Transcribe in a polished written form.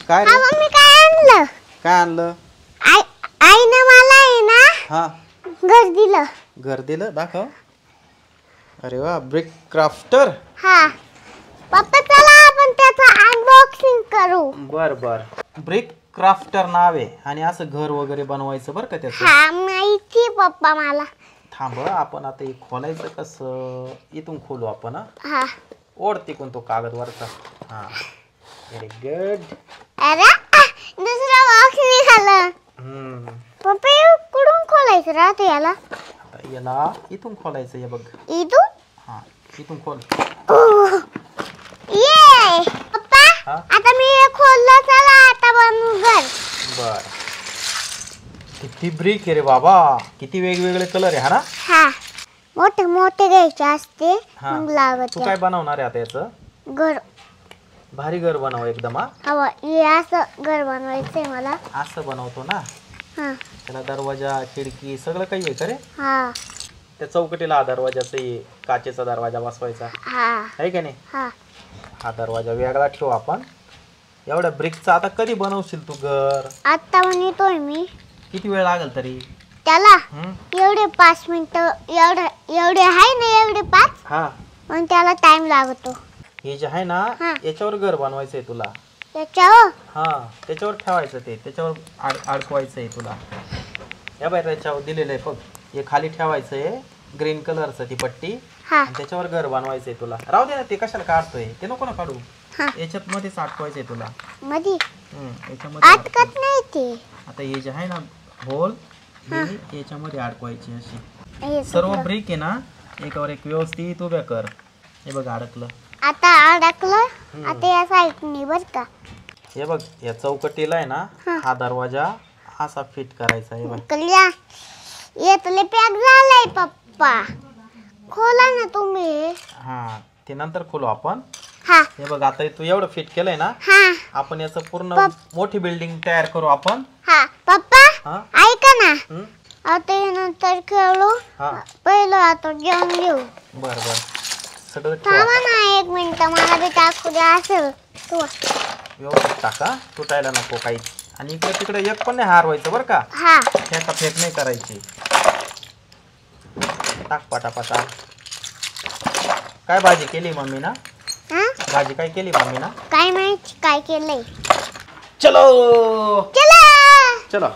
काय रे? हा मम्मी काय आणलं? काय आणलं? आईने मला आहे ना हा घर दिलं. घर दिलं, दाखव. अरे वा, ब्रिक क्राफ्टर. हा पप्पा चला आपण त्याचं अनबॉक्सिंग करू. बर बर. ब्रिक क्राफ्टर नाव आहे आणि असं घर वगैरे बनवायचं बरं का त्याचं. हा माहिती पप्पा मला. थांब, आपण आता हे खोलायचं कसं? इथून खोलू आपण. हा ओढ तिकून तो कागद वरचा. हा व्हेरी गुड. अरे दुसरा बॉक्स निघाला. पप्पा हे कुठून खोलायचं राहतं याला? आता याला इथून खोलायचं. हे बघ इथून. हा इथून खोल. ये पप्पा हा? आता मी हे खोललं. चला आता बनवू घर. बर. किती ब्रिक आहे रे बाबा, किती वेगवेगळे कलर आहे. हा ना. हा मोठे मोठे घ्यायचे असते हा. मग लावत. तू काय बनवणार आहे आता याचं? घर. भारी घर बनव एकदम. हा हवं हे असं घर बनवायचंय मला. असं बनवतो ना. हा त्याला दरवाजा खिडकी सगळं काही आहे का रे? हा त्या चौकटीला दरवाजाचा काचेचा दरवाजा बसवायचा हा आहे का नाही? हा हा दरवाजा वेगळा ठेवू आपण. एवढ्या ब्रिकचा आता कधी बनवशील तू घर? आता बनवतोय मी. किती वेळ लागेल तरी? त्याला एवढे 5 मिनिटं एवढे आहे ना एवढे 5 हा पण त्याला टाइम लागतो. हे जे आहे ना हा. याच्यावर घर बनवायचंय तुला. त्याच्यावर हा त्याच्यावर ठेवायचं ते, त्याच्यावर अडकवायचंय तुला. या बाई त्याच्यावर दिलेलं आहे बघ. हे खाली ठेवायचंय ग्रीन कलरचं ती पट्टी. हा आणि त्याच्यावर घर बनवायचंय तुला. राहू दे ना, ते कशाला काढतोय? ते नको ना काढू. हा याच्यात मध्येच अटकवायचंय तुला. मध्ये याच्यामध्ये अटकत नाही ते. आता हे जे आहे ना होल, हे याच्यामध्ये अडकवायची अशी. हे सर्व सुटलं. ब्रिक आहे ना एकावर एक व्यवस्थित उभ्या कर. हे बघ अडकलं. आता अडकलं. आता या साईडनी बर का. हे बघ या चौकटीला आहे ना हा दरवाजा असा फिट करायचा आहे बघ. कल्या येतले पॅक झालाय पप्पा. खोला ना तुम्ही. हा ते नंतर खोलू आपण. हा हे बघ आता तू एवढं फिट केलंय ना, हा आपण याचं पूर्ण मोठी बिल्डिंग तयार करू आपण. हा पप्पा हा ऐका ना. हम्म? आता हे नंतर खेळू. हा पहिलं आता जेवण घेऊ. बर बर. सगळं ठेवा. थांबा ना 1 मिनिट मला बी टाकू द्या. असेल तू. व्यवस्थित टाका, तुटायला नको काही. आणि इकडे तिकडे एक पण नाही हारवायचं बरं का. हा फेका फेक नाही करायची. टाक पटापटा. काय भाजी केली मम्मी ना? हा भाजी काय केली मम्मी ना? काय माहिती काय केलंय. चलो चला चलो.